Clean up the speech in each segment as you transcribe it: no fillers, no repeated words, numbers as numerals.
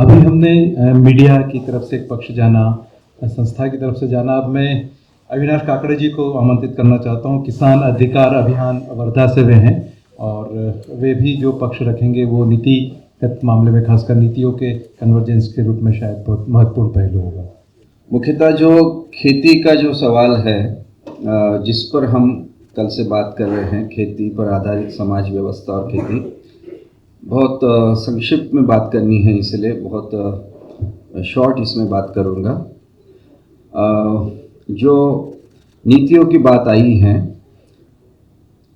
अभी हमने मीडिया की तरफ से एक पक्ष जाना, संस्था की तरफ से जाना। अब मैं अविनाश काकड़े जी को आमंत्रित करना चाहता हूं। किसान अधिकार अभियान वर्धा से वे हैं और वे भी जो पक्ष रखेंगे वो नीतिगत मामले में, खासकर नीतियों के कन्वर्जेंस के रूप में शायद बहुत महत्वपूर्ण पहलू होगा। मुख्यतः जो खेती का जो सवाल है जिस पर हम कल से बात कर रहे हैं, खेती पर आधारित समाज व्यवस्था और खेती, बहुत संक्षिप्त में बात करनी है, इसलिए बहुत शॉर्ट इसमें बात करूँगा। जो नीतियों की बात आई है,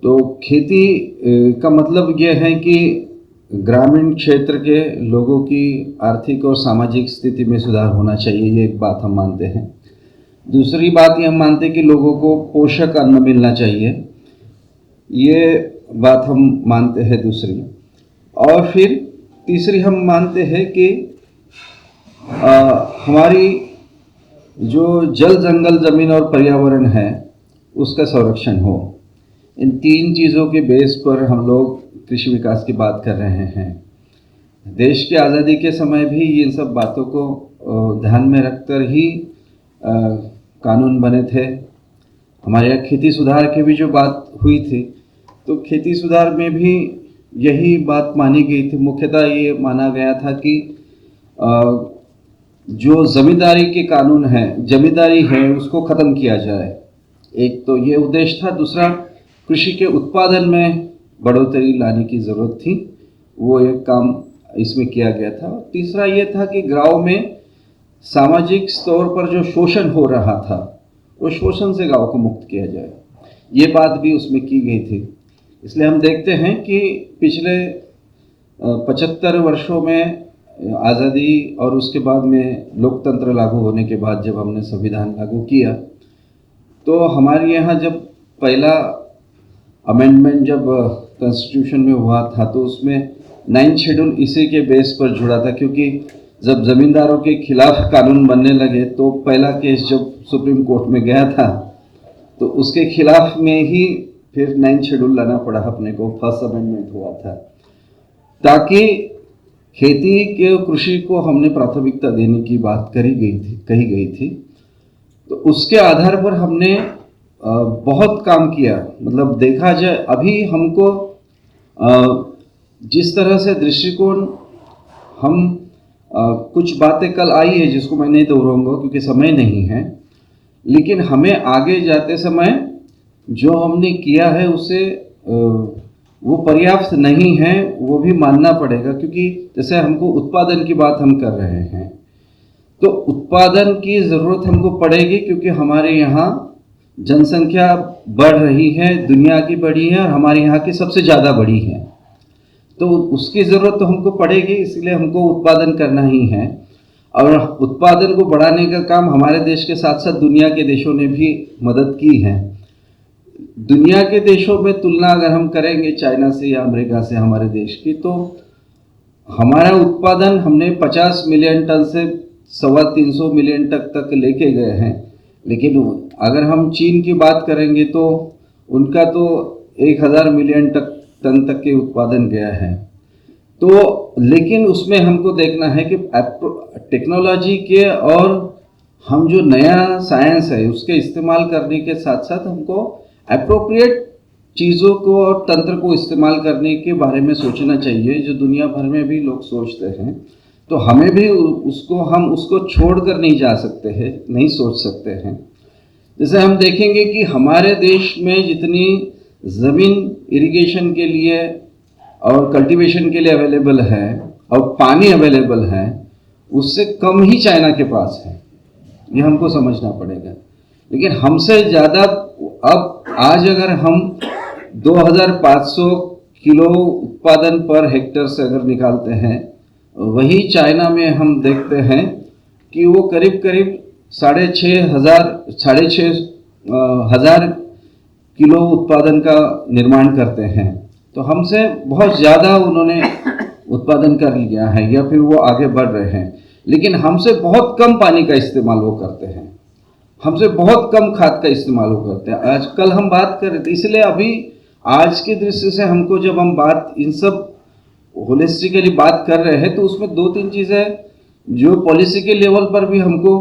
तो खेती का मतलब यह है कि ग्रामीण क्षेत्र के लोगों की आर्थिक और सामाजिक स्थिति में सुधार होना चाहिए, ये एक बात हम मानते हैं। दूसरी बात ये हम मानते हैं कि लोगों को पोषक अन्न मिलना चाहिए, ये बात हम मानते हैं दूसरी। और फिर तीसरी हम मानते हैं कि हमारी जो जल, जंगल, ज़मीन और पर्यावरण है उसका संरक्षण हो। इन तीन चीज़ों के बेस पर हम लोग कृषि विकास की बात कर रहे हैं। देश की आज़ादी के समय भी इन सब बातों को ध्यान में रखकर ही कानून बने थे। हमारे यहाँ खेती सुधार की भी जो बात हुई थी, तो खेती सुधार में भी यही बात मानी गई थी। मुख्यतः ये माना गया था कि जो ज़मींदारी के कानून हैं, जमींदारी है, उसको ख़त्म किया जाए। एक तो ये उद्देश्य था। दूसरा, कृषि के उत्पादन में बढ़ोतरी लाने की ज़रूरत थी, वो एक काम इसमें किया गया था। तीसरा ये था कि गाँव में सामाजिक स्तर पर जो शोषण हो रहा था, वो शोषण से गाँव को मुक्त किया जाए, ये बात भी उसमें की गई थी। इसलिए हम देखते हैं कि पिछले 75 वर्षों में आज़ादी और उसके बाद में लोकतंत्र लागू होने के बाद जब हमने संविधान लागू किया, तो हमारे यहाँ जब पहला अमेंडमेंट जब कॉन्स्टिट्यूशन में हुआ था, तो उसमें 9th शेड्यूल इसी के बेस पर जुड़ा था। क्योंकि जब ज़मींदारों के खिलाफ कानून बनने लगे, तो पहला केस जब सुप्रीम कोर्ट में गया था, तो उसके खिलाफ में ही फिर 9th शेड्यूल लाना पड़ा अपने को। फर्स्ट अमेंडमेंट हुआ था ताकि खेती के कृषि को हमने प्राथमिकता देने की बात कही गई थी। तो उसके आधार पर हमने बहुत काम किया। मतलब देखा जाए, अभी हमको जिस तरह से दृष्टिकोण हम कुछ बातें कल आई है जिसको मैं नहीं दोहराऊंगा क्योंकि समय नहीं है, लेकिन हमें आगे जाते समय जो हमने किया है उसे वो पर्याप्त नहीं है, वो भी मानना पड़ेगा। क्योंकि जैसे हमको उत्पादन की बात हम कर रहे हैं, तो उत्पादन की ज़रूरत हमको पड़ेगी क्योंकि हमारे यहाँ जनसंख्या बढ़ रही है, दुनिया की बड़ी है और हमारे यहाँ की सबसे ज़्यादा बड़ी है, तो उसकी ज़रूरत तो हमको पड़ेगी। इसलिए हमको उत्पादन करना ही है, और उत्पादन को बढ़ाने का काम हमारे देश के साथ साथ दुनिया के देशों ने भी मदद की है। दुनिया के देशों में तुलना अगर हम करेंगे चाइना से या अमेरिका से हमारे देश की, तो हमारा उत्पादन हमने 50 मिलियन टन से 325 मिलियन तक लेके गए हैं। लेकिन अगर हम चीन की बात करेंगे तो उनका तो 1000 मिलियन टन तक के उत्पादन गया है। तो लेकिन उसमें हमको देखना है कि टेक्नोलॉजी के और हम जो नया साइंस है उसके इस्तेमाल करने के साथ साथ हमको एप्रोप्रिएट चीज़ों को और तंत्र को इस्तेमाल करने के बारे में सोचना चाहिए, जो दुनिया भर में भी लोग सोचते हैं। तो हमें भी हम उसको छोड़कर नहीं जा सकते हैं, नहीं सोच सकते हैं। जैसे हम देखेंगे कि हमारे देश में जितनी ज़मीन इरिगेशन के लिए और कल्टीवेशन के लिए अवेलेबल है और पानी अवेलेबल है, उससे कम ही चाइना के पास है, ये हमको समझना पड़ेगा। लेकिन हमसे ज़्यादा अब आज अगर हम 2500 किलो उत्पादन पर हेक्टेयर से अगर निकालते हैं, वही चाइना में हम देखते हैं कि वो करीब 6,500 किलो उत्पादन का निर्माण करते हैं। तो हमसे बहुत ज़्यादा उन्होंने उत्पादन कर लिया है या फिर वो आगे बढ़ रहे हैं, लेकिन हमसे बहुत कम पानी का इस्तेमाल वो करते हैं, हमसे बहुत कम खाद का इस्तेमाल वो करते हैं। आजकल हम बात कर रहे थे, इसलिए अभी आज की दृष्टि से हमको जब हम बात इन सब होलिस्टिकली बात कर रहे हैं, तो उसमें 2-3 चीज़ें जो पॉलिसी के लेवल पर भी हमको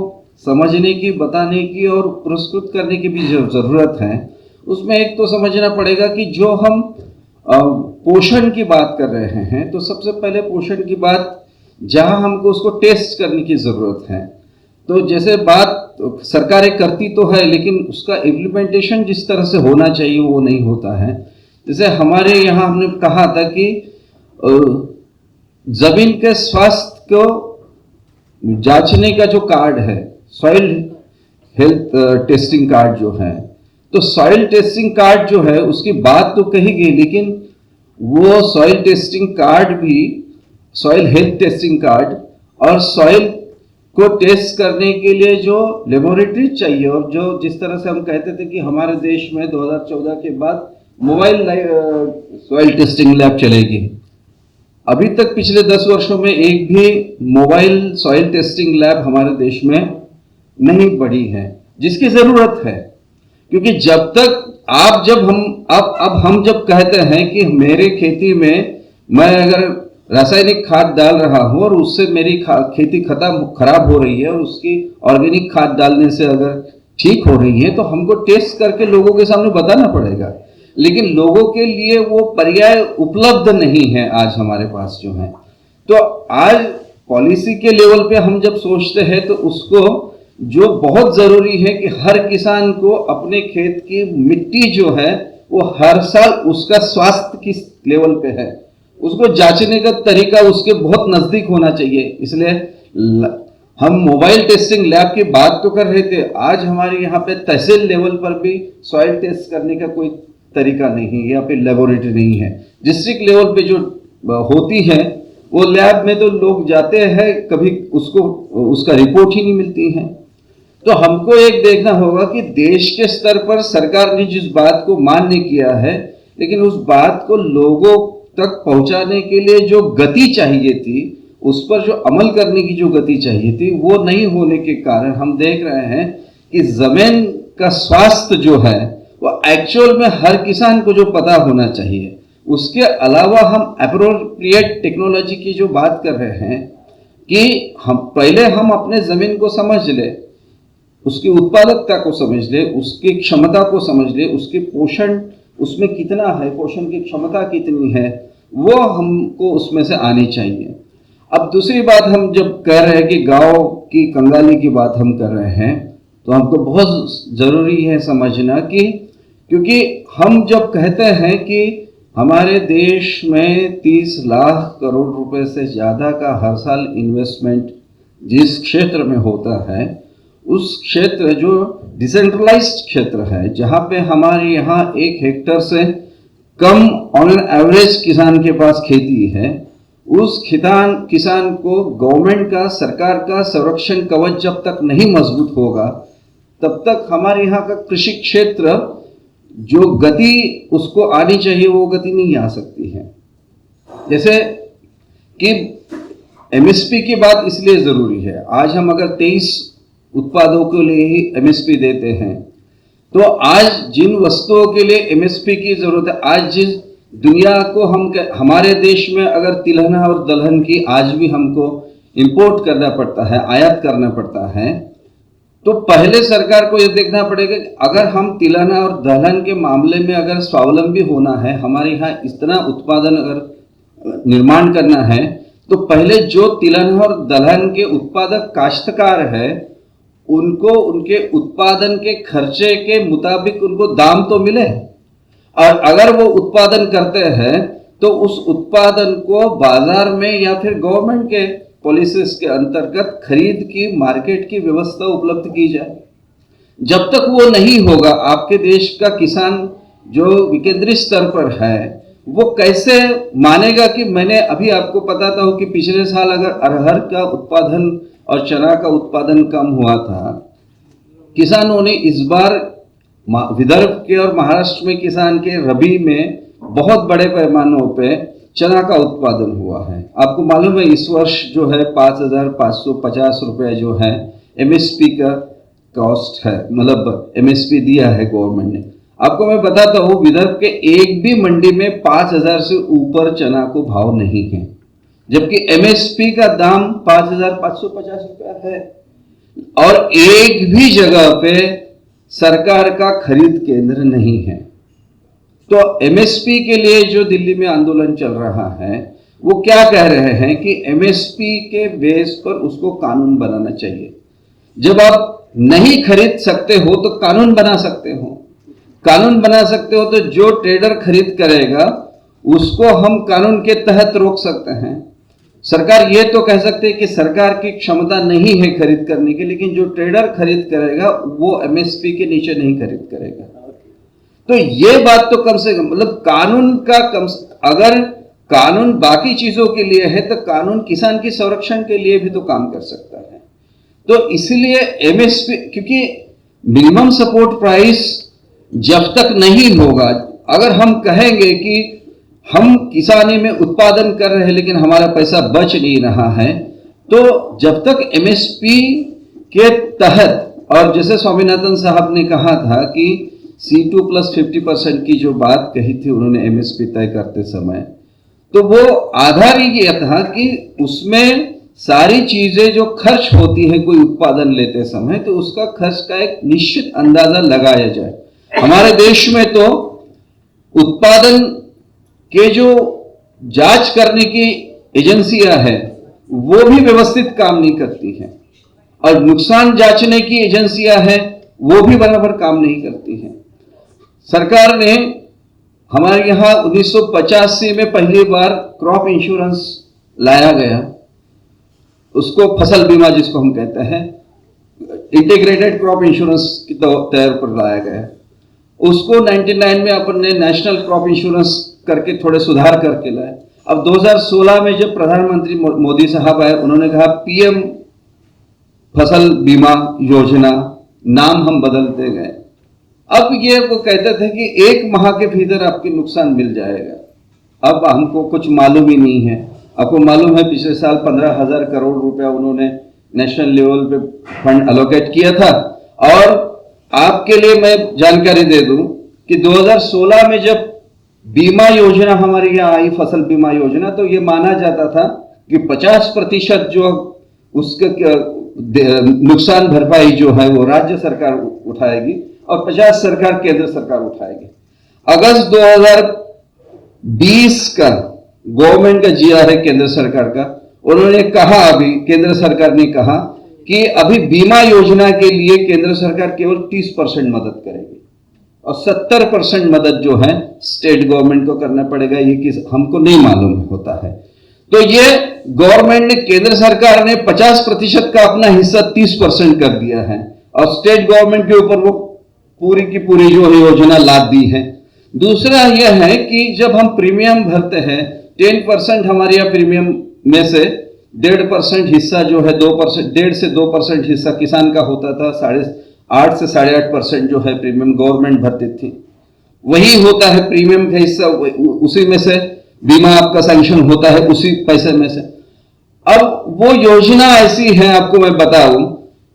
समझने की, बताने की और पुरस्कृत करने की भी ज़रूरत है। उसमें एक तो समझना पड़ेगा कि जो हम पोषण की बात कर रहे हैं, तो सबसे पहले पोषण की बात जहां हमको उसको टेस्ट करने की ज़रूरत है। तो जैसे बात सरकारें करती तो है, लेकिन उसका इम्प्लीमेंटेशन जिस तरह से होना चाहिए वो नहीं होता है। जैसे हमारे यहाँ हमने कहा था कि जमीन के स्वास्थ्य को जांचने का जो कार्ड है, सॉइल हेल्थ टेस्टिंग कार्ड जो है, तो सॉइल टेस्टिंग कार्ड जो है उसकी बात तो कही गई, लेकिन वो सॉइल टेस्टिंग कार्ड भी, सॉइल हेल्थ टेस्टिंग कार्ड और सॉइल को टेस्ट करने के लिए जो लेबोरेटरी चाहिए, और जो जिस तरह से हम कहते थे कि हमारे देश में 2014 के बाद मोबाइल सॉइल टेस्टिंग लैब चलेगी, अभी तक पिछले 10 वर्षों में एक भी मोबाइल सॉइल टेस्टिंग लैब हमारे देश में नहीं बढ़ी है, जिसकी जरूरत है। क्योंकि जब तक आप जब हम अब हम जब कहते हैं कि मेरे खेती में मैं अगर रासायनिक खाद डाल रहा हूं और उससे मेरी खेती खराब हो रही है और उसकी ऑर्गेनिक खाद डालने से अगर ठीक हो रही है, तो हमको टेस्ट करके लोगों के सामने बताना पड़ेगा। लेकिन लोगों के लिए वो पर्याय उपलब्ध नहीं है आज हमारे पास जो है। तो आज पॉलिसी के लेवल पे हम जब सोचते हैं तो उसको जो बहुत जरूरी है कि हर किसान को अपने खेत की मिट्टी जो है वो हर साल उसका स्वास्थ्य किस लेवल पे है उसको जांचने का तरीका उसके बहुत नजदीक होना चाहिए। इसलिए हम मोबाइल टेस्टिंग लैब की बात तो कर रहे थे, आज हमारे यहाँ पे तहसील लेवल पर भी सॉइल टेस्ट करने का कोई तरीका नहीं है या फिर लेबोरेटरी नहीं है। डिस्ट्रिक्ट लेवल पे जो होती है वो लैब में तो लोग जाते हैं, कभी उसको उसका रिपोर्ट ही नहीं मिलती है। तो हमको एक देखना होगा कि देश के स्तर पर सरकार ने जिस बात को मान्य किया है, लेकिन उस बात को लोगों तक पहुंचाने के लिए जो गति चाहिए थी, उस पर जो अमल करने की जो गति चाहिए थी, वो नहीं होने के कारण हम देख रहे हैं कि जमीन का स्वास्थ्य जो है वो एक्चुअल में हर किसान को जो पता होना चाहिए। उसके अलावा हम एप्रोप्रिएट टेक्नोलॉजी की जो बात कर रहे हैं कि हम अपने जमीन को समझ ले, उसकी उत्पादकता को समझ ले, उसकी क्षमता को समझ ले, उसके पोषण उसमें कितना है, पोषण की क्षमता कितनी है, वो हमको उसमें से आनी चाहिए। अब दूसरी बात हम जब कह रहे हैं कि गांव की कंगाली की बात हम कर रहे हैं, तो हमको बहुत ज़रूरी है समझना कि क्योंकि हम जब कहते हैं कि हमारे देश में 30 लाख करोड़ रुपए से ज़्यादा का हर साल इन्वेस्टमेंट जिस क्षेत्र में होता है, उस क्षेत्र जो डिसेंट्रलाइज्ड क्षेत्र है, जहाँ पे हमारे यहाँ 1 हेक्टेयर से कम ऑन एन एवरेज किसान के पास खेती है, उस किसान को गवर्नमेंट का, सरकार का संरक्षण कवच जब तक नहीं मजबूत होगा, तब तक हमारे यहाँ का कृषि क्षेत्र जो गति उसको आनी चाहिए वो गति नहीं आ सकती है। जैसे कि एमएसपी की बात इसलिए ज़रूरी है, आज हम अगर 23 उत्पादों के लिए ही एमएसपी देते हैं, तो आज जिन वस्तुओं के लिए एमएसपी की ज़रूरत है, आज जिस दुनिया को हमारे देश में अगर तिलहन और दलहन की आज भी हमको इंपोर्ट करना पड़ता है, आयात करना पड़ता है, तो पहले सरकार को ये देखना पड़ेगा कि अगर हम तिलहन और दलहन के मामले में अगर स्वावलंबी होना है, हमारे यहाँ इतना उत्पादन अगर निर्माण करना है, तो पहले जो तिलहन और दलहन के उत्पादक काश्तकार है उनको उनके उत्पादन के खर्चे के मुताबिक उनको दाम तो मिले, और अगर वो उत्पादन करते हैं तो उस उत्पादन को बाजार में या फिर गवर्नमेंट के पॉलिसीज के अंतर्गत खरीद की, मार्केट की व्यवस्था उपलब्ध की जाए। जब तक वो नहीं होगा, आपके देश का किसान जो विकेंद्रीय स्तर पर है वो कैसे मानेगा कि मैंने अभी आपको बताता हूँ कि पिछले साल अगर अरहर का उत्पादन और चना का उत्पादन कम हुआ था, किसानों ने इस बार विदर्भ के और महाराष्ट्र में किसान के रबी में बहुत बड़े पैमानों पे चना का उत्पादन हुआ है। आपको मालूम है इस वर्ष जो है 5,550 रुपये जो है एमएसपी का कॉस्ट है, मतलब एमएसपी दिया है गवर्नमेंट ने। आपको मैं बताता हूँ विदर्भ के एक भी मंडी में 5,000 से ऊपर चना को भाव नहीं है। जबकि एमएसपी का दाम 5,550 रुपया है और एक भी जगह पे सरकार का खरीद केंद्र नहीं है। तो एमएसपी के लिए जो दिल्ली में आंदोलन चल रहा है वो क्या कह रहे हैं कि एमएसपी के बेस पर उसको कानून बनाना चाहिए। जब आप नहीं खरीद सकते हो तो कानून बना सकते हो, कानून बना सकते हो तो जो ट्रेडर खरीद करेगा उसको हम कानून के तहत रोक सकते हैं। सरकार ये तो कह सकते है कि सरकार की क्षमता नहीं है खरीद करने की, लेकिन जो ट्रेडर खरीद करेगा वो एमएसपी के नीचे नहीं खरीद करेगा। तो ये बात तो कम से कम मतलब कानून का अगर कानून बाकी चीजों के लिए है तो कानून किसान की संरक्षण के लिए भी तो काम कर सकता है। तो इसलिए एमएसपी, क्योंकि मिनिमम सपोर्ट प्राइस जब तक नहीं होगा, अगर हम कहेंगे कि हम किसानी में उत्पादन कर रहे हैं लेकिन हमारा पैसा बच नहीं रहा है, तो जब तक एमएसपी के तहत, और जैसे स्वामीनाथन साहब ने कहा था कि C2 + 50% की जो बात कही थी उन्होंने एमएसपी तय करते समय, तो वो आधार ही यह था कि उसमें सारी चीजें जो खर्च होती है कोई उत्पादन लेते समय, तो उसका खर्च का एक निश्चित अंदाजा लगाया जाए। हमारे देश में तो उत्पादन के जो जांच करने की एजेंसियां हैं वो भी व्यवस्थित काम नहीं करती हैं, और नुकसान जांचने की एजेंसियां हैं वो भी बराबर काम नहीं करती हैं। सरकार ने हमारे यहाँ 1985 में पहली बार क्रॉप इंश्योरेंस लाया गया, उसको फसल बीमा जिसको हम कहते हैं, इंटीग्रेटेड क्रॉप इंश्योरेंस की तौर पर लाया गया। उसको 99 में अपन ने नेशनल क्रॉप इंश्योरेंस करके थोड़े सुधार करके लाए। अब 2016 में जब प्रधानमंत्री मोदी साहब आए, उन्होंने कहा पीएम फसल बीमा योजना, नाम हम बदलते गए। अब ये वो कहते थे कि 1 माह के भीतर आपके नुकसान मिल जाएगा। अब हमको कुछ मालूम ही नहीं है। आपको मालूम है पिछले साल 15,000 करोड़ रुपया उन्होंने नेशनल लेवल पे फंड एलोकेट किया था। और आपके लिए मैं जानकारी दे दूं कि 2016 में जब बीमा योजना हमारे यहाँ आई, फसल बीमा योजना, तो ये माना जाता था कि 50% जो उसका नुकसान भरपाई जो है वो राज्य सरकार उठाएगी और 50 सरकार केंद्र सरकार उठाएगी। अगस्त 2020 का गवर्नमेंट का जीआर है केंद्र सरकार का, उन्होंने कहा, अभी केंद्र सरकार ने कहा कि अभी बीमा योजना के लिए केंद्र सरकार केवल 30% मदद करेगी और 70% मदद जो है स्टेट गवर्नमेंट को करना पड़ेगा। ये किस हमको नहीं मालूम होता है। तो ये गवर्नमेंट ने, केंद्र सरकार ने 50% का अपना हिस्सा 30% कर दिया है और स्टेट गवर्नमेंट के ऊपर वो पूरी की पूरी जो योजना लाद दी है। दूसरा यह है कि जब हम प्रीमियम भरते हैं 10% हमारे यहाँ प्रीमियम में से 1.5% हिस्सा जो है 2%, 1.5 से 2% हिस्सा किसान का होता था, 8.5 से 8.5% जो है प्रीमियम गवर्नमेंट भरती थी। वही होता है प्रीमियम का हिस्सा, उसी में से बीमा आपका सैंक्शन होता है, उसी पैसे में से। अब वो योजना ऐसी है, आपको मैं बताऊं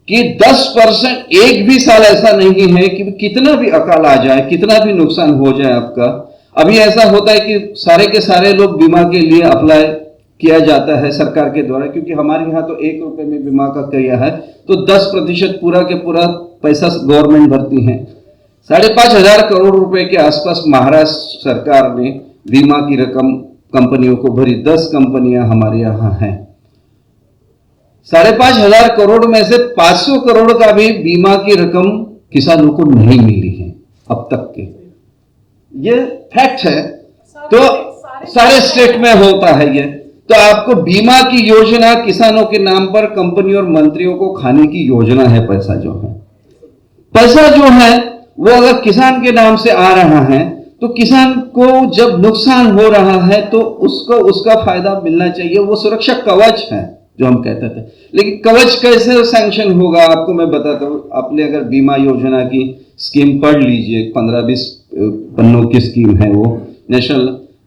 कि 10%, एक भी साल ऐसा नहीं है कि कितना भी अकाल आ जाए, कितना भी नुकसान हो जाए आपका। अभी ऐसा होता है कि सारे के सारे लोग बीमा के लिए अप्लाई किया जाता है सरकार के द्वारा, क्योंकि हमारे यहाँ तो 1 रुपए में बीमा का किया है, तो 10% पूरा के पूरा पैसा गवर्नमेंट भरती है। 5,500 करोड़ रुपए के आसपास महाराष्ट्र सरकार ने बीमा की रकम कंपनियों को भरी। 10 कंपनियां हमारे यहाँ हैं। 5,500 करोड़ में से 500 करोड़ का भी बीमा की रकम किसानों को नहीं मिली है अब तक के। ये फैक्ट है। तो सारे स्टेट में होता है ये। तो आपको बीमा की योजना किसानों के नाम पर कंपनी और मंत्रियों को खाने की योजना है। पैसा जो है वो अगर किसान के नाम से आ रहा है तो किसान को जब नुकसान हो रहा है तो उसको उसका फायदा मिलना चाहिए। वो सुरक्षा कवच है जो हम कहते थे। लेकिन कवच कैसे सैंक्शन होगा, आपको मैं बताता हूं। आपने अगर बीमा योजना की स्कीम पढ़ लीजिए, 15-20 पन्नों की स्कीम है वो, नेशनल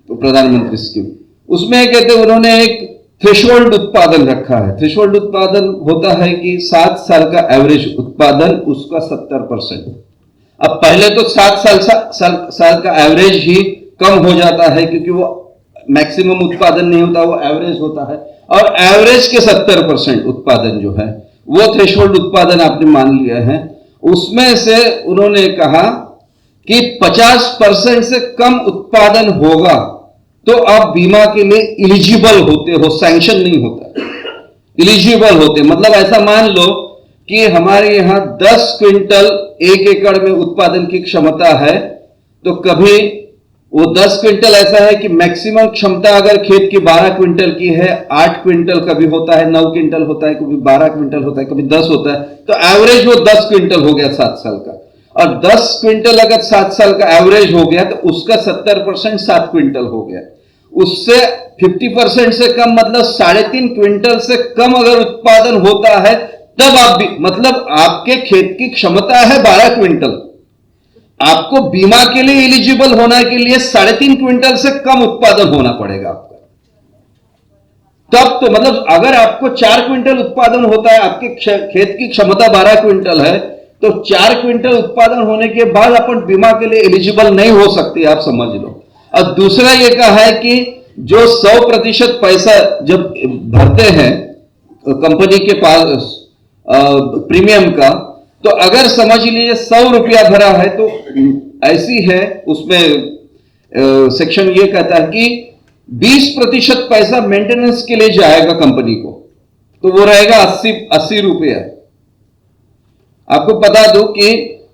प्रधानमंत्री स्कीम। उसमें कहते हैं उन्होंने एक थ्रेशोल्ड उत्पादन रखा है। थ्रेशोल्ड उत्पादन होता है कि 7 साल का एवरेज उत्पादन, उसका 70%। अब पहले तो 7 साल का एवरेज ही कम हो जाता है, क्योंकि वो मैक्सिमम उत्पादन नहीं होता, वो एवरेज होता है, और एवरेज के 70% उत्पादन जो है वो थ्रेशोल्ड उत्पादन आपने मान लिया है। उसमें से उन्होंने कहा कि 50% से कम उत्पादन होगा तो आप बीमा के लिए इलिजिबल होते हो, सैंक्शन नहीं होता, इलिजिबल होते। मतलब ऐसा मान लो कि हमारे यहां 10 क्विंटल 1 एकड़ में उत्पादन की क्षमता है, तो कभी वो 10 क्विंटल ऐसा है कि मैक्सिमम क्षमता अगर खेत की 12 क्विंटल की है, 8 क्विंटल कभी होता है, 9 क्विंटल होता है, कभी 12 क्विंटल होता है, कभी 10 होता है, तो एवरेज वो 10 क्विंटल हो गया 7 साल का। और 10 क्विंटल अगर 7 साल का एवरेज हो गया तो उसका 70% 7 क्विंटल हो गया। उससे 50% से कम, मतलब 3.5 क्विंटल से कम अगर उत्पादन होता है तब आप भी, मतलब आपके खेत की क्षमता है 12 क्विंटल, आपको बीमा के लिए एलिजिबल होने के लिए 3.5 क्विंटल से कम उत्पादन होना पड़ेगा आपका। तब तो मतलब अगर आपको 4 क्विंटल उत्पादन होता है, आपके खेत की क्षमता 12 क्विंटल है, तो 4 क्विंटल उत्पादन होने के बाद अपन बीमा के लिए एलिजिबल नहीं हो सकते, आप समझ लो। और दूसरा ये कहा है कि जो 100% पैसा जब भरते हैं कंपनी के पास प्रीमियम का, तो अगर समझ लीजिए 100 रुपया भरा है तो ऐसी है उसमें सेक्शन ये कहता है कि 20% पैसा मेंटेनेंस के लिए जाएगा कंपनी को, तो वो रहेगा 80 रुपया। आपको बता दूं कि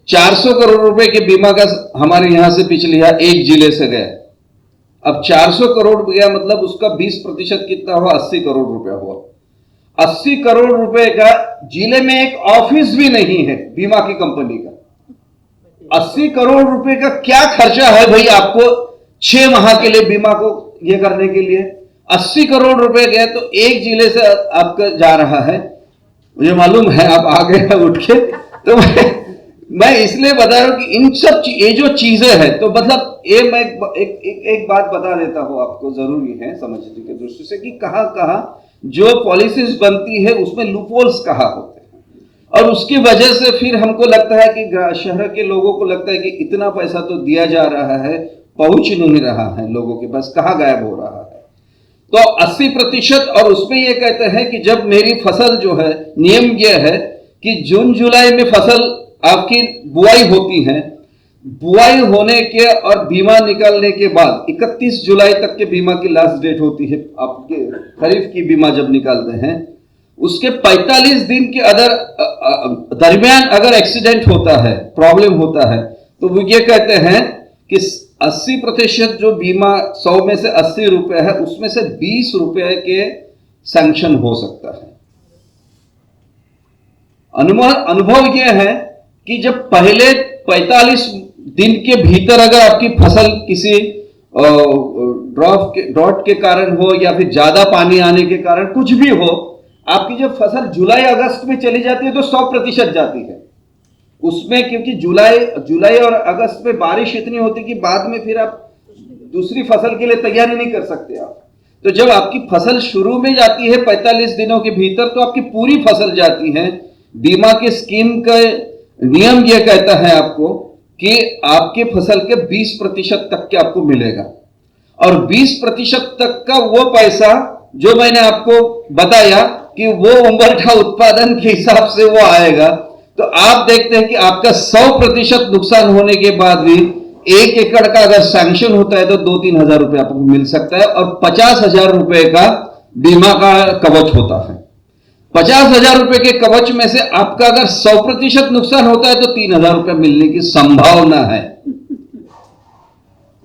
400 करोड़ रुपए के बीमा का हमारे यहां से पिछले एक जिले से गया। अब 400 करोड़ गया, मतलब उसका 20% कितना हुआ, 80 करोड़ रुपया हुआ। 80 करोड़ रुपए का जिले में एक ऑफिस भी नहीं है बीमा की कंपनी का। 80 करोड़ रुपए का क्या खर्चा है भाई आपको 6 माह के लिए बीमा को ये करने के लिए? 80 करोड़ रुपए गए तो एक जिले से आपका जा रहा है, मुझे मालूम है आप आ गए उठ के, तो मैं इसलिए बता रहा हूं कि इन सब ये जो चीजें हैं, तो मतलब ये मैं एक बात बता देता हूं आपको, जरूरी है समझने की दृष्टि से कि कहां कहां जो पॉलिसीज बनती है उसमें लूपहोल्स कहां होते हैं, और उसकी वजह से फिर हमको लगता है कि शहर के लोगों को लगता है कि इतना पैसा तो दिया जा रहा है, पहुंच नहीं रहा है लोगों के पास, कहां गायब हो रहा है। तो 80%, और उसमें यह कहते हैं कि जब मेरी फसल जो है, नियम यह है कि जून जुलाई में फसल आपकी बुआई होती है, बुआई होने के और बीमा निकालने के बाद 31 जुलाई तक के बीमा की लास्ट डेट होती है। आपके खरीफ की बीमा जब निकालते हैं उसके 45 दिन के दरमियान अगर एक्सीडेंट होता है, प्रॉब्लम होता है, तो वो ये कहते हैं कि 80% जो बीमा 100 में से 80 रुपए है, उसमें से 20 रुपए के सैंक्शन हो सकता है। अनुभव यह है कि जब पहले 45 दिन के भीतर अगर आपकी फसल किसी ड्रॉट के कारण हो या फिर ज्यादा पानी आने के कारण कुछ भी हो, आपकी जब फसल जुलाई अगस्त में चली जाती है तो 100% जाती है उसमें, क्योंकि जुलाई और अगस्त में बारिश इतनी होती कि बाद में फिर आप दूसरी फसल के लिए तैयारी नहीं कर सकते आप। तो जब आपकी फसल शुरू में जाती है 45 दिनों के भीतर, तो आपकी पूरी फसल जाती है। बीमा की स्कीम का नियम यह कहता है आपको कि आपके फसल के 20% तक के आपको मिलेगा, और 20% तक का वो पैसा जो मैंने आपको बताया कि वो उम्रठा उत्पादन के हिसाब से वो आएगा। तो आप देखते हैं कि आपका 100% नुकसान होने के बाद भी 1 एकड़ का अगर सैंक्शन होता है तो 2-3 हजार रुपए आपको मिल सकता है, और 50,000 रुपए का बीमा का कवच होता है। 50,000 रुपए के कवच में से आपका अगर 100% नुकसान होता है तो 3,000 रुपए मिलने की संभावना है।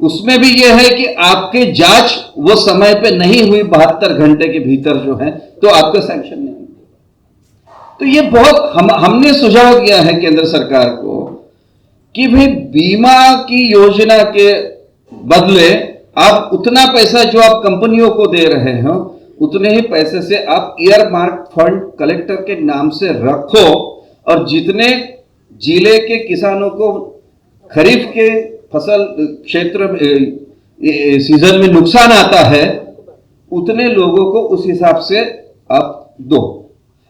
उसमें भी यह है कि आपके जांच वो समय पे नहीं हुई 72 घंटे के भीतर जो है, तो आपका सैंक्शन नहीं। तो ये बहुत हमने सुझाव दिया है केंद्र सरकार को कि भाई बीमा की योजना के बदले आप उतना पैसा जो आप कंपनियों को दे रहे हो, उतने ही पैसे से आप ईयरमार्क फंड कलेक्टर के नाम से रखो, और जितने जिले के किसानों को खरीफ के फसल क्षेत्र में सीजन में नुकसान आता है, उतने लोगों को उस हिसाब से आप दो।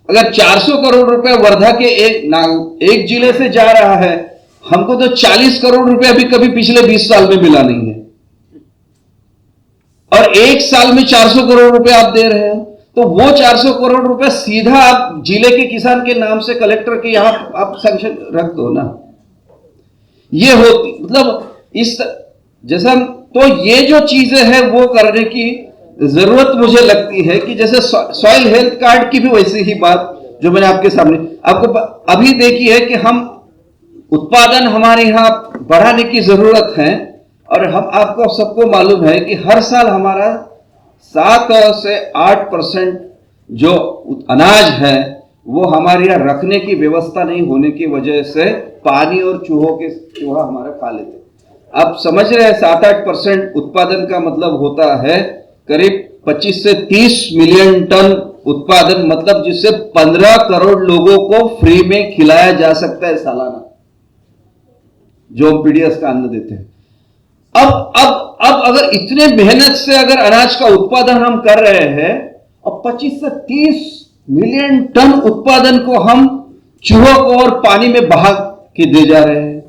अगर 400 करोड़ रुपए वर्धा के एक जिले से जा रहा है, हमको तो 40 करोड़ रुपए अभी कभी पिछले 20 साल में मिला नहीं है। और एक साल में 400 करोड़ रुपए आप दे रहे हैं, तो वो 400 करोड़ रुपए सीधा आप जिले के किसान के नाम से कलेक्टर के यहां आप सैंक्शन रख दो ना। ये होती मतलब इस जैसा, तो ये जो चीजें हैं वो करने की जरूरत मुझे लगती है कि जैसे सॉइल हेल्थ कार्ड की भी वैसी ही बात जो मैंने आपके सामने आपको अभी देखी है कि हम उत्पादन हमारे यहां बढ़ाने की जरूरत है, और हम आपको सबको मालूम है कि हर साल हमारा 7 से 8% जो अनाज है वो हमारे यहाँ रखने की व्यवस्था नहीं होने की वजह से पानी और चूहा हमारा खा लेते। आप समझ रहे हैं 7-8% उत्पादन का मतलब होता है करीब 25 से 30 मिलियन टन उत्पादन, मतलब जिससे 15 करोड़ लोगों को फ्री में खिलाया जा सकता है सालाना, जो हम पीडीएस का अन्न देते हैं। अब अगर इतने मेहनत से अगर अनाज का उत्पादन हम कर रहे हैं और 25 से 30 मिलियन टन उत्पादन को हम चूहों को और पानी में बहा के दे जा रहे हैं,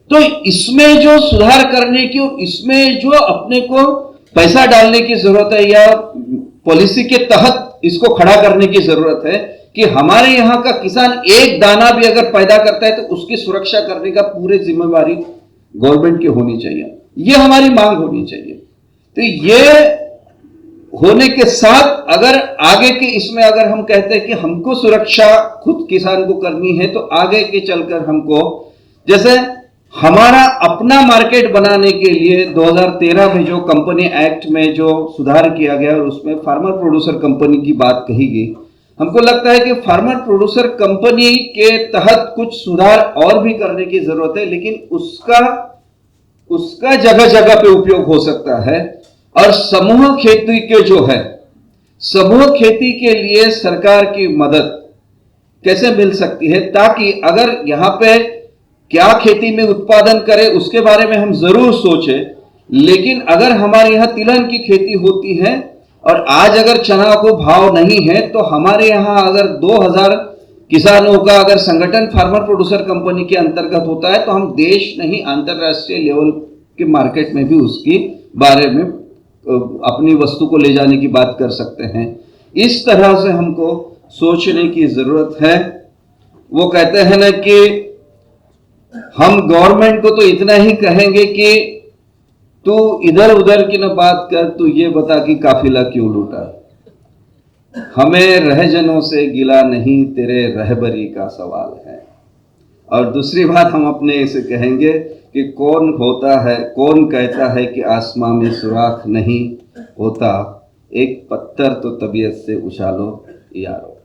तो इसमें जो सुधार करने की, इसमें जो अपने को पैसा डालने की जरूरत है या पॉलिसी के तहत इसको खड़ा करने की जरूरत है कि हमारे यहां का किसान एक दाना भी अगर पैदा करता है तो उसकी सुरक्षा करने का पूरी जिम्मेवारी गवर्नमेंट की होनी चाहिए। ये हमारी मांग होनी चाहिए। तो ये होने के साथ अगर आगे के इसमें अगर हम कहते हैं कि हमको सुरक्षा खुद किसान को करनी है, तो आगे के चलकर हमको जैसे हमारा अपना मार्केट बनाने के लिए 2013 में जो कंपनी एक्ट में जो सुधार किया गया और उसमें फार्मर प्रोड्यूसर कंपनी की बात कही गई, हमको लगता है कि फार्मर प्रोड्यूसर कंपनी के तहत कुछ सुधार और भी करने की जरूरत है, लेकिन उसका जगह जगह पे उपयोग हो सकता है। और समूह खेती के जो है, समूह खेती के लिए सरकार की मदद कैसे मिल सकती है, ताकि अगर यहां पे क्या खेती में उत्पादन करें उसके बारे में हम जरूर सोचें, लेकिन अगर हमारे यहां तिलहन की खेती होती है और आज अगर चना को भाव नहीं है, तो हमारे यहां अगर 2000 किसानों का अगर संगठन फार्मर प्रोड्यूसर कंपनी के अंतर्गत होता है, तो हम देश नहीं अंतरराष्ट्रीय लेवल के मार्केट में भी उसके बारे में अपनी वस्तु को ले जाने की बात कर सकते हैं। इस तरह से हमको सोचने की जरूरत है। वो कहते हैं ना कि हम गवर्नमेंट को तो इतना ही कहेंगे कि तू इधर उधर की ना बात कर, तू ये बता कि काफिला क्यों लूटा। हमें रहजनों से गिला नहीं, तेरे रहबरी का सवाल है। और दूसरी बात हम अपने इसे कहेंगे कि कौन कहता है कि आसमां में सुराख नहीं होता, एक पत्थर तो तबीयत से उछालो यारो।